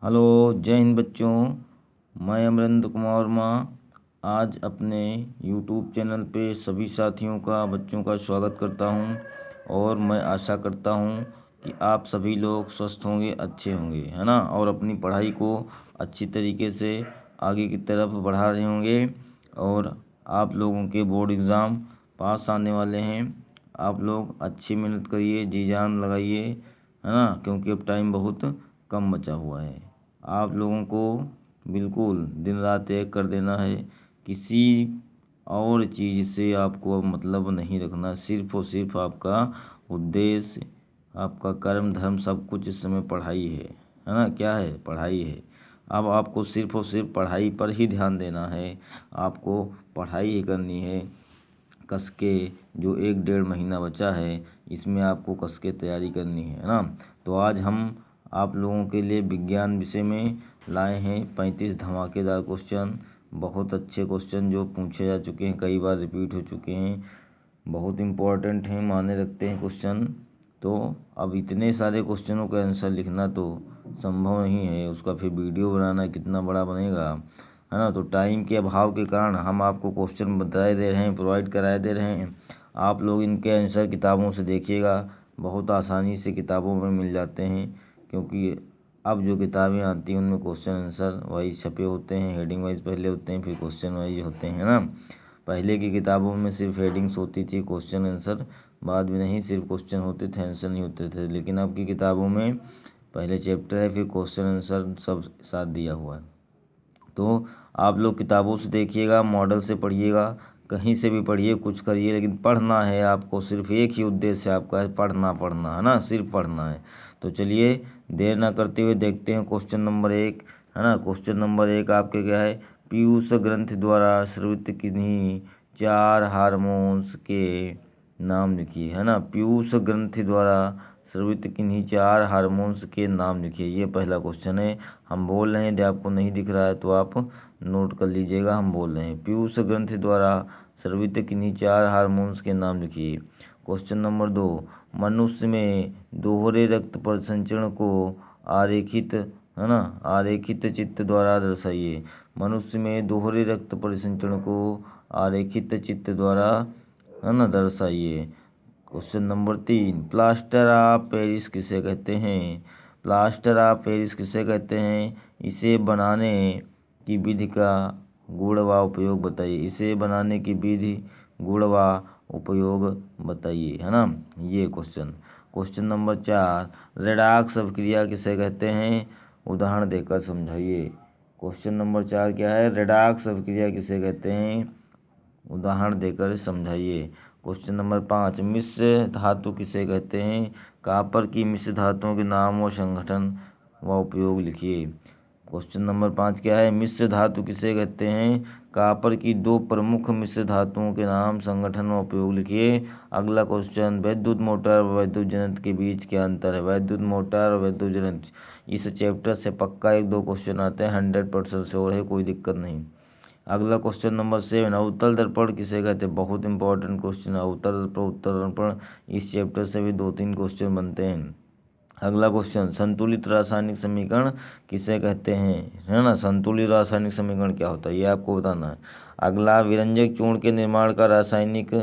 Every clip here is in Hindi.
हेलो, जय हिंद बच्चों। मैं अमरिंदर कुमार वर्मा आज अपने यूट्यूब चैनल पे सभी साथियों का बच्चों का स्वागत करता हूं और मैं आशा करता हूं कि आप सभी लोग स्वस्थ होंगे, अच्छे होंगे, है ना, और अपनी पढ़ाई को अच्छी तरीके से आगे की तरफ बढ़ा रहे होंगे। और आप लोगों के बोर्ड एग्ज़ाम पास आने वाले हैं। आप लोग अच्छी मेहनत करिए, जी जान लगाइए, है ना, क्योंकि अब टाइम बहुत कम बचा हुआ है। आप लोगों को बिल्कुल दिन रात एक कर देना है। किसी और चीज़ से आपको अब मतलब नहीं रखना, सिर्फ और सिर्फ आपका उद्देश्य, आपका कर्म धर्म सब कुछ इस समय पढ़ाई है ना। क्या है? पढ़ाई है। अब आपको सिर्फ और सिर्फ पढ़ाई पर ही ध्यान देना है। आपको पढ़ाई ही करनी है कस के। जो 1-1.5 महीना बचा है इसमें आपको कस के तैयारी करनी है ना। तो आज हम आप लोगों के लिए विज्ञान विषय में लाए हैं 35 धमाकेदार क्वेश्चन। बहुत अच्छे क्वेश्चन जो पूछे जा चुके हैं, कई बार रिपीट हो चुके हैं, बहुत इम्पोर्टेंट हैं, मायने रखते हैं क्वेश्चन। तो अब इतने सारे क्वेश्चनों का आंसर लिखना तो संभव नहीं है, उसका फिर वीडियो बनाना कितना बड़ा बनेगा, है ना। तो टाइम के अभाव के कारण हम आपको क्वेश्चन बताए दे रहे हैं, प्रोवाइड कराए दे रहे हैं। आप लोग इनके आंसर किताबों से देखिएगा, बहुत आसानी से किताबों में मिल जाते हैं, क्योंकि अब जो किताबें आती हैं उनमें क्वेश्चन आंसर वाइज छपे होते हैं। हेडिंग वाइज पहले होते हैं, फिर क्वेश्चन वाइज होते हैं ना। पहले की किताबों में सिर्फ हेडिंग्स होती थी, क्वेश्चन आंसर बाद में नहीं, सिर्फ क्वेश्चन होते थे, आंसर नहीं होते थे। लेकिन अब की किताबों में पहले चैप्टर है, फिर क्वेश्चन आंसर सब साथ दिया हुआ है। तो आप लोग किताबों से देखिएगा, मॉडल से पढ़िएगा, कहीं से भी पढ़िए, कुछ करिए, लेकिन पढ़ना है आपको। सिर्फ एक ही उद्देश्य आपका है, पढ़ना पढ़ना, है ना, सिर्फ पढ़ना है। तो चलिए देर ना करते हुए देखते हैं क्वेश्चन नंबर 1, है ना। क्वेश्चन नंबर 1 आपके क्या है? पीयूष ग्रंथि द्वारा स्रावित किन्हीं 4 हार्मोन्स के नाम लिखिए, है ना। पीयूष ग्रंथि द्वारा स्रावित किन्हीं 4 हार्मोन्स के नाम लिखिए, ये पहला क्वेश्चन है। हम बोल रहे हैं, यदि आपको नहीं दिख रहा है तो आप नोट कर लीजिएगा। हम बोल रहे हैं, पीयूष ग्रंथि द्वारा स्रावित किन्हीं 4 हार्मोन्स के नाम लिखिए। क्वेश्चन नंबर 2, मनुष्य में दोहरे रक्त परिसंचरण को आरेखित, है ना, आरेखित चित्र द्वारा दर्शाइए। मनुष्य में दोहरे रक्त परिसंचरण को आरेखित चित्र द्वारा, है ना, दर्शाइए। Question number 3, plaster of Paris किसे कहते हैं? प्लास्टर ऑफ पेरिस किसे कहते हैं? इसे बनाने की विधि का गुण व उपयोग बताइए। इसे बनाने की विधि, गुण व उपयोग बताइए, है ना, ये क्वेश्चन। क्वेश्चन नंबर 4, रेडॉक्स अभिक्रिया किसे कहते हैं? उदाहरण देकर समझाइए। क्वेश्चन नंबर 4 क्या है? रेडॉक्स अभिक्रिया किसे कहते हैं? उदाहरण देकर समझाइए। क्वेश्चन नंबर 5, मिश्र धातु किसे कहते हैं? कॉपर की मिश्र धातुओं के नाम और संगठन व उपयोग लिखिए। क्वेश्चन नंबर 5 क्या है? मिश्र धातु किसे कहते हैं? कॉपर की 2 प्रमुख मिश्र धातुओं के नाम, संगठन व उपयोग लिखिए। अगला क्वेश्चन, वैद्युत मोटर व वैद्युत जनत के बीच क्या अंतर है? वैद्युत मोटर और वैद्युत जनत, इस चैप्टर से पक्का 1-2 क्वेश्चन आते हैं, 100% श्योर है, कोई दिक्कत नहीं। अगला क्वेश्चन नंबर 7, अवतल दर्पण किसे कहते हैं? बहुत इंपॉर्टेंट क्वेश्चन है, अवतल दर्पण उत्तल दर्पण, इस चैप्टर से भी 2-3 क्वेश्चन बनते हैं। अगला क्वेश्चन, संतुलित रासायनिक समीकरण किसे कहते हैं? है ना, संतुलित रासायनिक समीकरण क्या होता है ये आपको बताना है। अगला, विरंजक चूर्ण के निर्माण का रासायनिक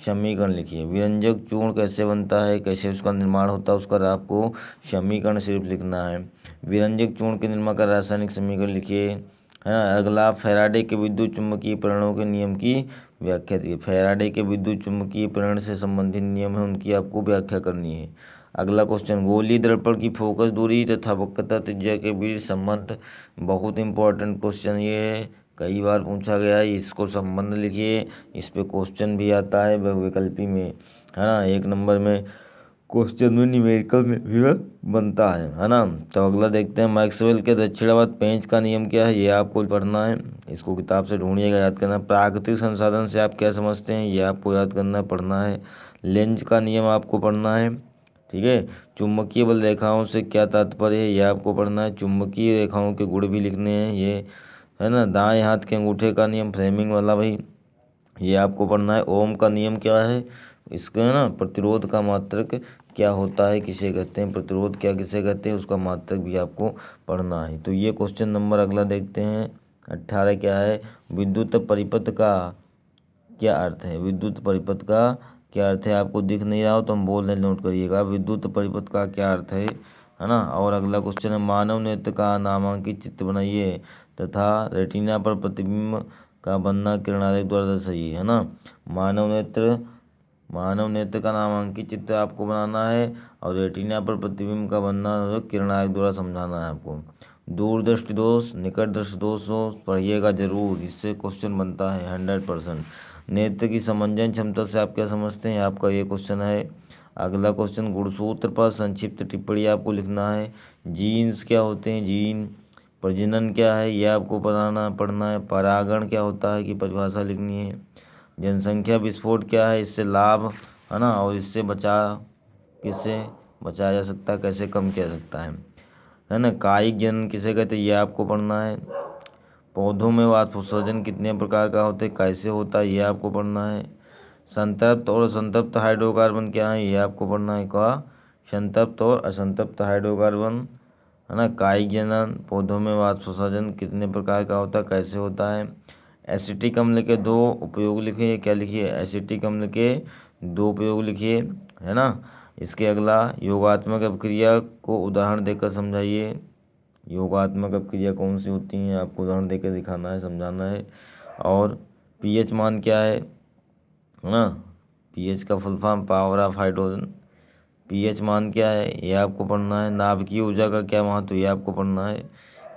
समीकरण लिखिए। विरंजक चूर्ण कैसे बनता है, कैसे उसका निर्माण होता है, उसका आपको समीकरण सिर्फ लिखना है। विरंजक चूर्ण के निर्माण का रासायनिक समीकरण लिखिए, है ना। अगला, फैराडे के विद्युत चुम्बकीय प्रेरणों के नियम की व्याख्या कीजिए। फैराडे के विद्युत चुम्बकीय प्रेरण से संबंधित नियम है, उनकी आपको व्याख्या करनी है। अगला क्वेश्चन, गोलीय दर्पण की फोकस दूरी तथा वक्रता त्रिज्या के बीच संबंध, बहुत इंपॉर्टेंट क्वेश्चन ये है, कई बार पूछा गया है, इसको संबंध लिखिए। इस पे क्वेश्चन भी आता है विकल्पी में, है ना, 1 नंबर में क्वेश्चन में, न्यूमेरिकल में भी बनता है ना। तो अगला देखते हैं, मैक्सवेल के दक्षिणावर्त पेंच का नियम क्या है, ये आपको पढ़ना है, इसको किताब से ढूंढिएगा, याद करना। प्राकृतिक संसाधन से आप क्या समझते हैं, ये आपको याद करना पढ़ना है। लेंज का नियम आपको पढ़ना है, ठीक है। चुंबकीय बल रेखाओं से क्या तात्पर्य है, ये आपको पढ़ना है। चुंबकीय रेखाओं के गुण भी लिखने हैं ये, है ना। दाएं हाथ के अंगूठे का नियम, फ्रेमिंग वाला भाई, ये आपको पढ़ना है। ओम का नियम क्या है? इसका है ना प्रतिरोध का मात्रक क्या होता है, किसे कहते हैं, प्रतिरोध क्या किसे कहते हैं, उसका मात्रक भी आपको पढ़ना है। तो ये क्वेश्चन नंबर अगला देखते हैं 18 क्या है, विद्युत परिपथ का क्या अर्थ है। विद्युत परिपथ का क्या अर्थ है, आपको दिख नहीं रहा हो तो हम बोल रहे नोट करिएगा, विद्युत परिपथ का क्या अर्थ है ना। और अगला क्वेश्चन है, मानव नेत्र का नामांकित चित्र बनाइए तथा रेटिना पर प्रतिबिंब का बनना किरणारेख द्वारा दर्शाइए, है ना। मानव नेत्र का नामांकित चित्र आपको बनाना है और रेटिना पर प्रतिबिंब का बनना किरणारेख द्वारा समझाना है आपको। दूरदृष्टि दोष, निकट दृष्टि दोष हो पढ़िएगा जरूर, इससे क्वेश्चन बनता है 100%। नेत्र की समंजन क्षमता से आप क्या समझते हैं, आपका ये क्वेश्चन है। अगला क्वेश्चन, गुणसूत्र पर संक्षिप्त टिप्पणी आपको लिखना है। जीन्स क्या होते हैं, जीन। प्रजनन क्या है, ये आपको पढ़ना है। परागण क्या होता है की परिभाषा लिखनी है। जनसंख्या विस्फोट क्या है, इससे लाभ, है ना, और इससे किससे बचाया जा सकता है, कैसे कम किया जा सकता है ना। कायिक जनन किसे कहते हैं, ये आपको पढ़ना है। पौधों में वाष्पोत्सर्जन कितने प्रकार का होता है, कैसे होता है, ये आपको पढ़ना है। संतृप्त और असंतृप्त हाइड्रोकार्बन क्या है, ये आपको पढ़ना है। का संतृप्त और असंतृप्त हाइड्रोकार्बन, है ना। कायिक जनन, पौधों में वाष्पोत्सर्जन कितने प्रकार का होता है, कैसे होता है। एसिटिक अम्ल के 2 उपयोग लिखिए, क्या लिखिए, एसिटिक अम्ल के 2 उपयोग लिखिए, है ना। इसके अगला, योगात्मक अपक्रिया को उदाहरण देकर समझाइए। योगात्मक अपक्रिया कौन सी होती हैं, आपको उदाहरण देकर दिखाना है, समझाना है। और पीएच मान क्या है ना, पीएच का full form power of hydrogen. PH मान क्या है, ये आपको पढ़ना है। नाभिकीय ऊर्जा का क्या महत्व, ये आपको पढ़ना है।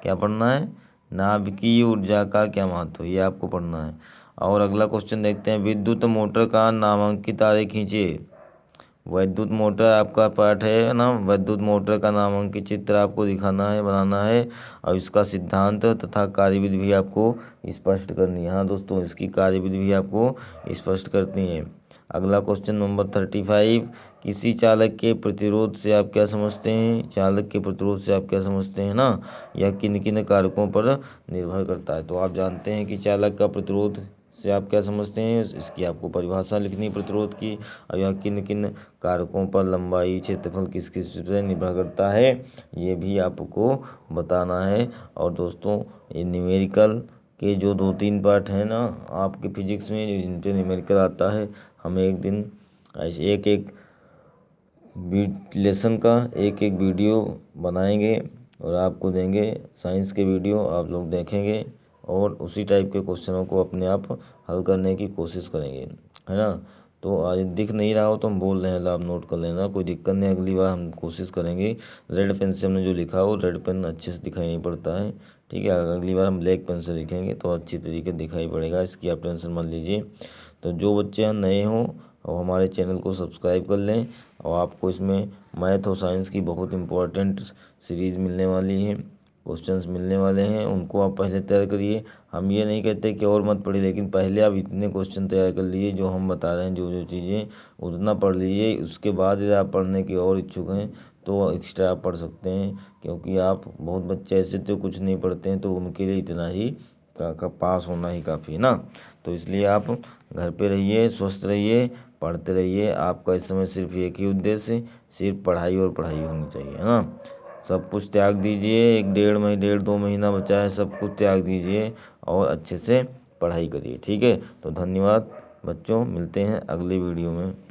क्या पढ़ना है, नाभिकीय ऊर्जा का क्या महत्व, ये आपको पढ़ना है। और अगला क्वेश्चन देखते हैं, विद्युत मोटर का नामांकित आरेख खींचिए। वैद्युत मोटर आपका पाठ है ना, वैद्युत मोटर का नामांकित चित्र आपको दिखाना है, बनाना है। और इसका सिद्धांत तथा कार्यविधि भी आपको स्पष्ट करनी है। हाँ दोस्तों, इसकी कार्यविधि भी आपको स्पष्ट करनी है। अगला क्वेश्चन नंबर 35, किसी चालक के प्रतिरोध से आप क्या समझते हैं, चालक के प्रतिरोध से आप क्या समझते हैं ना, यह किन किन कारकों पर निर्भर करता है। तो आप जानते हैं कि चालक का प्रतिरोध से आप क्या समझते हैं, इसकी आपको परिभाषा लिखनी प्रतिरोध की, और यह किन किन कारकों पर, लंबाई, क्षेत्रफल किस किस से निर्भर करता है, ये भी आपको बताना है। और दोस्तों, ये न्यूमेरिकल के जो 2-3 पार्ट हैं ना आपके फिजिक्स में, जिन पे न्यूमेरिकल आता है, हम एक दिन ऐसे एक लेसन का एक वीडियो बनाएंगे और आपको देंगे। साइंस के वीडियो आप लोग देखेंगे और उसी टाइप के क्वेश्चनों को अपने आप हल करने की कोशिश करेंगे, है ना। तो आज दिख नहीं रहा हो तो हम बोल रहे हैं, आप नोट कर लेना, कोई दिक्कत नहीं, अगली बार हम कोशिश करेंगे। रेड पेन से हमने जो लिखा हो, रेड पेन अच्छे से दिखाई नहीं पड़ता है, ठीक है। अगली बार हम ब्लैक पेन से लिखेंगे तो अच्छी तरीके दिखाई पड़ेगा, इसकी आप टेंशन मत लीजिए। तो जो बच्चे नए हों और हमारे चैनल को सब्सक्राइब कर लें, और आपको इसमें मैथ और साइंस की बहुत इंपॉर्टेंट सीरीज़ मिलने वाली है, क्वेश्चंस मिलने वाले हैं, उनको आप पहले तैयार करिए। हम ये नहीं कहते कि और मत पढ़िए, लेकिन पहले आप इतने क्वेश्चन तैयार कर लीजिए जो हम बता रहे हैं, जो जो चीज़ें उतना पढ़ लीजिए। उसके बाद यदि आप पढ़ने की और इच्छुक हैं तो एक्स्ट्रा आप पढ़ सकते हैं, क्योंकि आप बहुत बच्चे ऐसे तो कुछ नहीं पढ़ते हैं, तो उनके लिए इतना ही का पास होना ही काफ़ी है ना। तो इसलिए आप घर पे रहिए, स्वस्थ रहिए, पढ़ते रहिए। आपका इस समय सिर्फ एक ही उद्देश्य है, सिर्फ पढ़ाई और पढ़ाई होनी चाहिए, है ना। सब कुछ त्याग दीजिए, 1-1.5 2 महीना बचा है, सब कुछ त्याग दीजिए और अच्छे से पढ़ाई करिए, ठीक है। तो धन्यवाद बच्चों, मिलते हैं अगली वीडियो में।